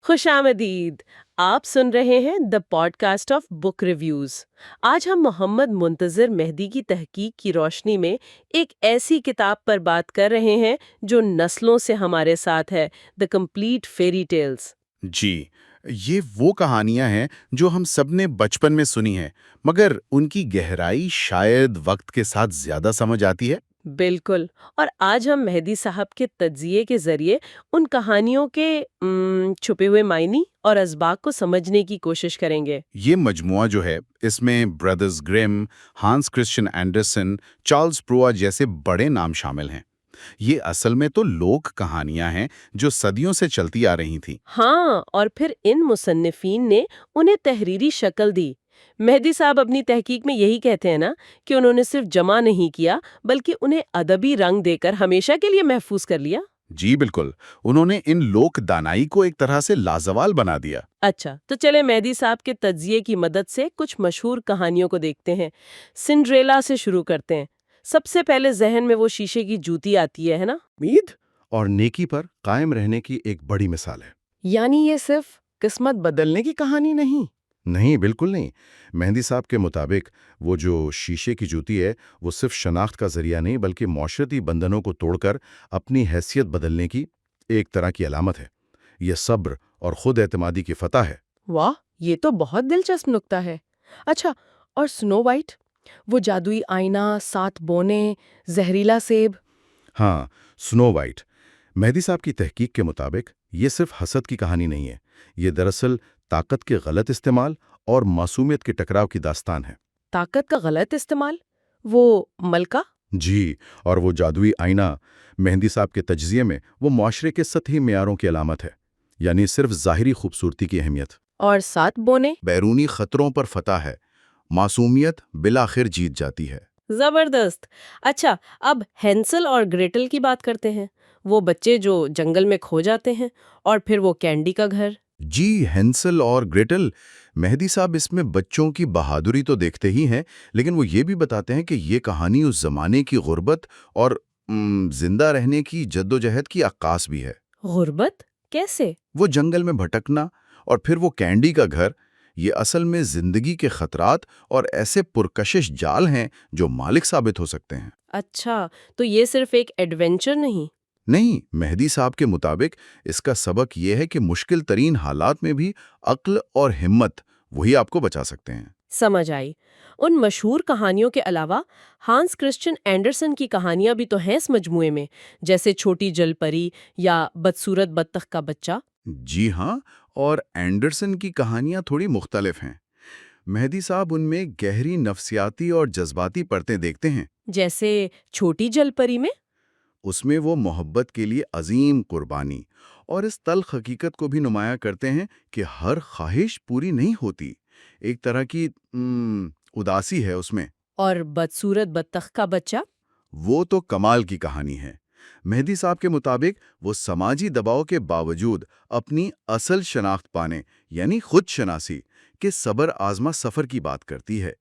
خوش آمدید. آپ سن رہے ہیں the podcast of book reviews. آج ہم محمد منتظر مہدی کی تحقیق کی روشنی میں ایک ایسی کتاب پر بات کر رہے ہیں جو نسلوں سے ہمارے ساتھ ہے، دا کمپلیٹ فیری ٹیلز. جی، یہ وہ کہانیاں ہیں جو ہم سب نے بچپن میں سنی ہیں، مگر ان کی گہرائی شاید وقت کے ساتھ زیادہ سمجھ آتی ہے۔ بالکل. اور آج ہم مہدی صاحب کے تجزیے کے ذریعے ان کہانیوں کے چھپے ہوئے معنی اور اسباق کو سمجھنے کی کوشش کریں گے. یہ مجموعہ جو ہے، اس میں brothers grim, ہانس Christian Anderson, Charles پروا جیسے بڑے نام شامل ہیں۔ یہ اصل میں تو لوک کہانیاں ہیں جو صدیوں سے چلتی آ رہی تھیں۔ ہاں، اور پھر ان مصنفین نے انہیں تحریری شکل دی. مہدی صاحب اپنی تحقیق میں یہی کہتے ہیں نا کہ انہوں نے صرف جمع نہیں کیا بلکہ انہیں ادبی رنگ دے کر ہمیشہ کے لیے محفوظ کر لیا. جی بالکل، انہوں نے ان لوک دانائی کو ایک طرح سے لازوال بنا دیا۔ اچھا، تو چلے مہدی صاحب کے تجزیے کی مدد سے کچھ مشہور کہانیوں کو دیکھتے ہیں. سنڈریلا سے شروع کرتے ہیں. سب سے پہلے ذہن میں وہ شیشے کی جوتی آتی ہے نا؟ امید اور نیکی پر قائم رہنے کی ایک بڑی مثال ہے۔ یعنی یہ صرف قسمت بدلنے کی کہانی نہیں؟ نہیں، بالکل نہیں۔ مہدی صاحب کے مطابق وہ جو شیشے کی جوتی ہے وہ صرف شناخت کا ذریعہ نہیں بلکہ معاشرتی بندھنوں کو توڑ کر اپنی حیثیت بدلنے کی ایک طرح کی علامت ہے۔ یہ صبر اور خود اعتمادی کی فتح ہے۔ واہ، یہ تو بہت دلچسپ نکتہ ہے۔ اچھا، اور سنو وائٹ؟ وہ جادوئی آئینہ، 7 بونے، زہریلا سیب؟ ہاں، سنو وائٹ مہدی صاحب کی تحقیق کے مطابق یہ صرف حسد کی کہانی نہیں ہے، یہ دراصل طاقت کے غلط استعمال اور معصومیت کے ٹکراؤ کی داستان ہے۔ طاقت کا غلط استعمال؟ وہ ملکہ؟ جی، اور وہ جادوئی آئینہ مہدی صاحب کے تجزیے میں وہ معاشرے کے سطحی معیاروں کی علامت ہے، یعنی صرف ظاہری خوبصورتی کی اہمیت۔ اور 7 بونے؟ بیرونی خطروں پر فتح ہے، معصومیت بالآخر جیت جاتی ہے۔ زبردست. اچھا، اب ہینسل اور گریٹل کی بات کرتے ہیں. وہ بچے جو جنگل میں کھو جاتے ہیں اور پھر وہ کینڈی کا گھر. جی، ہینسل اور گریٹل، مہدی صاحب اس میں بچوں کی بہادری تو دیکھتے ہی ہیں، لیکن وہ یہ بھی بتاتے ہیں کہ یہ کہانی اس زمانے کی غربت اور زندہ رہنے کی جدوجہد کی عکاس بھی ہے۔ غربت کیسے؟ وہ جنگل میں بھٹکنا اور پھر وہ کینڈی کا گھر، یہ اصل میں زندگی کے خطرات اور ایسے پرکشش جال ہیں جو مالک ثابت ہو سکتے ہیں۔ اچھا، تو یہ صرف ایک ایڈونچر نہیں؟ نہیں، مہدی صاحب کے مطابق اس کا سبق یہ ہے کہ مشکل ترین حالات میں بھی عقل اور ہمت وہی آپ کو بچا سکتے ہیں۔ سمجھ آئی. ان مشہور کہانیوں کے علاوہ ہانس کرسچن اینڈرسن کی کہانیاں بھی تو ہیں اس مجموعے میں، جیسے چھوٹی جل پری یا بدصورت بطخ کا بچہ. جی ہاں، اور اینڈرسن کی کہانیاں تھوڑی مختلف ہیں۔ مہدی صاحب ان میں گہری نفسیاتی اور جذباتی پرتیں دیکھتے ہیں۔ جیسے چھوٹی جل پری میں اس میں وہ محبت کے لیے عظیم قربانی اور اس تلخ حقیقت کو بھی نمایاں کرتے ہیں کہ ہر خواہش پوری نہیں ہوتی، ایک طرح کی اداسی ہے اس میں۔ اور بدصورت بطخ کا بچہ؟ وہ تو کمال کی کہانی ہے۔ مہدی صاحب کے مطابق وہ سماجی دباؤ کے باوجود اپنی اصل شناخت پانے یعنی خود شناسی کے صبر آزما سفر کی بات کرتی ہے۔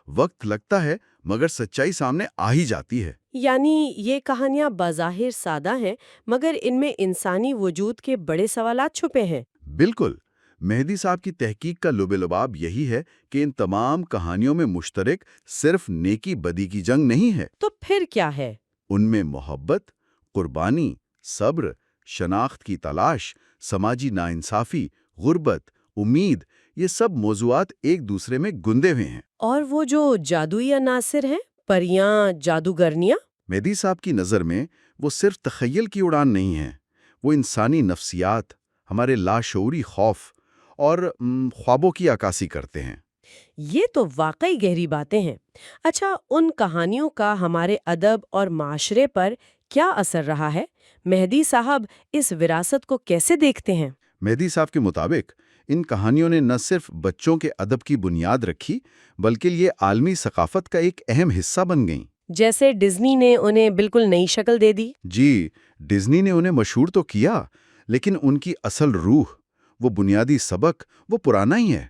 وقت لگتا ہے مگر سچائی سامنے آ ہی جاتی ہے۔ یعنی یہ کہانیاں بظاہر سادہ ہیں مگر ان میں انسانی وجود کے بڑے سوالات چھپے ہیں۔ بالکل، مہدی صاحب کی تحقیق کا لب لباب یہی ہے کہ ان تمام کہانیوں میں مشترک صرف نیکی بدی کی جنگ نہیں ہے۔ تو پھر کیا ہے؟ ان میں محبت، قربانی، صبر، شناخت کی تلاش، سماجی ناانصافی، غربت، امید، یہ سب موضوعات ایک دوسرے میں گندے ہوئے ہیں۔ اور وہ جو جادوئی عناصر ہیں، پریاں، جادوگرنیاں؟ مہدی صاحب کی نظر میں وہ صرف تخیل کی اڑان نہیں ہیں، وہ انسانی نفسیات، ہمارے لاشعوری خوف اور خوابوں کی عکاسی کرتے ہیں۔ یہ تو واقعی گہری باتیں ہیں۔ اچھا، ان کہانیوں کا ہمارے ادب اور معاشرے پر کیا اثر رہا ہے؟ مہدی صاحب اس وراثت کو کیسے دیکھتے ہیں؟ مہدی صاحب کے مطابق ان کہانیوں نے نہ صرف بچوں کے ادب کی بنیاد رکھی بلکہ یہ عالمی ثقافت کا ایک اہم حصہ بن گئیں۔ جیسے ڈزنی نے انہیں بالکل نئی شکل دے دی۔ جی، ڈزنی نے انہیں مشہور تو کیا لیکن ان کی اصل روح، وہ بنیادی سبق، وہ پرانا ہی ہے۔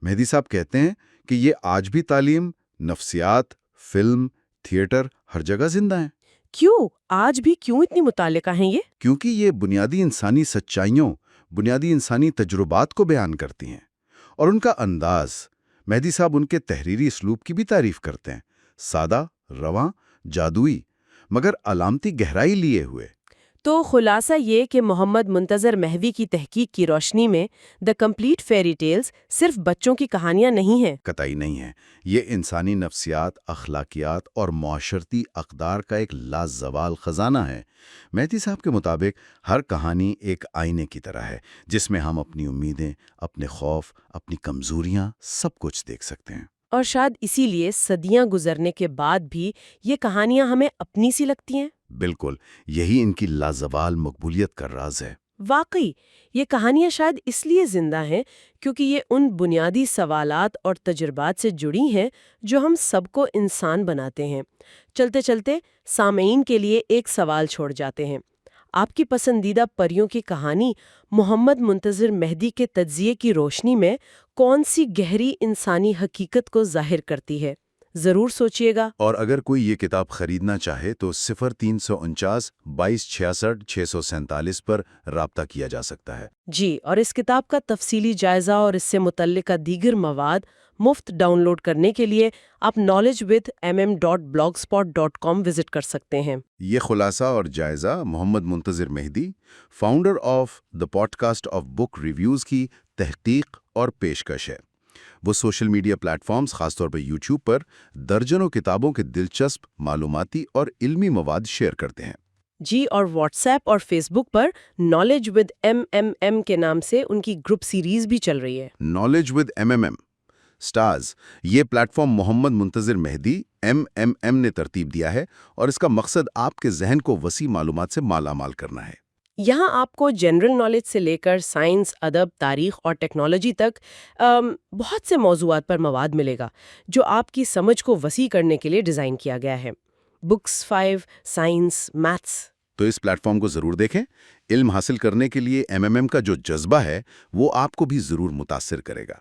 مہدی صاحب کہتے ہیں کہ یہ آج بھی تعلیم، نفسیات، فلم، تھیٹر، ہر جگہ زندہ ہیں، کیوں؟ آج بھی کیوں اتنی متعلقہ ہیں یہ؟ کیونکہ یہ بنیادی انسانی سچائیوں، بنیادی انسانی تجربات کو بیان کرتی ہیں۔ اور ان کا انداز، مہدی صاحب ان کے تحریری اسلوب کی بھی تعریف کرتے ہیں، سادہ، رواں، جادوئی، مگر علامتی گہرائی لیے ہوئے۔ تو خلاصہ یہ کہ محمد منتظر مہدی کی تحقیق کی روشنی میں دا کمپلیٹ فیری ٹیلز صرف بچوں کی کہانیاں نہیں ہیں۔ قطعی نہیں ہے، یہ انسانی نفسیات، اخلاقیات اور معاشرتی اقدار کا ایک لازوال خزانہ ہے۔ مہدی صاحب کے مطابق ہر کہانی ایک آئینے کی طرح ہے، جس میں ہم اپنی امیدیں، اپنے خوف، اپنی کمزوریاں سب کچھ دیکھ سکتے ہیں۔ اور شاید اسی لیے صدیاں گزرنے کے بعد بھی یہ کہانیاں ہمیں اپنی سی لگتی ہیں۔ بالکل، یہی ان کی لازوال مقبولیت کا راز ہے۔ واقعی یہ کہانیاں شاید اس لیے زندہ ہیں کیونکہ یہ ان بنیادی سوالات اور تجربات سے جڑی ہیں جو ہم سب کو انسان بناتے ہیں۔ چلتے چلتے سامعین کے لیے ایک سوال چھوڑ جاتے ہیں۔ آپ کی پسندیدہ پریوں کی کہانی محمد منتظر مہدی کے تجزیے کی روشنی میں کون سی گہری انسانی حقیقت کو ظاہر کرتی ہے؟ ضرور سوچیے گا۔ اور اگر کوئی یہ کتاب خریدنا چاہے تو 0349 2266 647 پر رابطہ کیا جا سکتا ہے۔ جی، اور اس کتاب کا تفصیلی جائزہ اور اس سے متعلقہ دیگر مواد مفت ڈاؤن لوڈ کرنے کے لیے آپ knowledgewithmm.blogspot.com وزٹ کر سکتے ہیں۔ یہ خلاصہ اور جائزہ Muhammad Muntazir Mahdi, founder of the podcast of book reviews کی تحقیق اور پیشکش ہے۔ وہ سوشل میڈیا پلیٹ فارمز، خاص طور پر یوٹیوب پر درجنوں کتابوں کے دلچسپ معلوماتی اور علمی مواد شیئر کرتے ہیں۔ جی، اور واٹس ایپ اور فیس بک پر نالج ود MMM کے نام سے ان کی گروپ سیریز بھی چل رہی ہے۔ نالج ود MMM سٹارز، یہ پلیٹ فارم محمد منتظر مہدی MMM نے ترتیب دیا ہے اور اس کا مقصد آپ کے ذہن کو وسیع معلومات سے مالا مال کرنا ہے۔ یہاں آپ کو جنرل نالج سے لے کر سائنس، ادب، تاریخ اور ٹیکنالوجی تک بہت سے موضوعات پر مواد ملے گا جو آپ کی سمجھ کو وسیع کرنے کے لیے ڈیزائن کیا گیا ہے۔ Books 5، science, maths. تو اس پلیٹ فارم کو ضرور دیکھیں۔ علم حاصل کرنے کے لیے MMM کا جو جذبہ ہے وہ آپ کو بھی ضرور متاثر کرے گا۔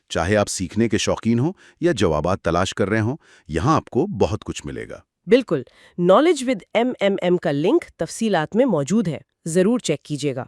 چاہے آپ سیکھنے کے شوقین ہوں یا جوابات تلاش کر رہے ہوں، یہاں آپ کو بہت کچھ ملے گا۔ بالکل، نالج ود MMM کا لنک تفصیلات میں موجود ہے، ضرور چیک کیجیے گا۔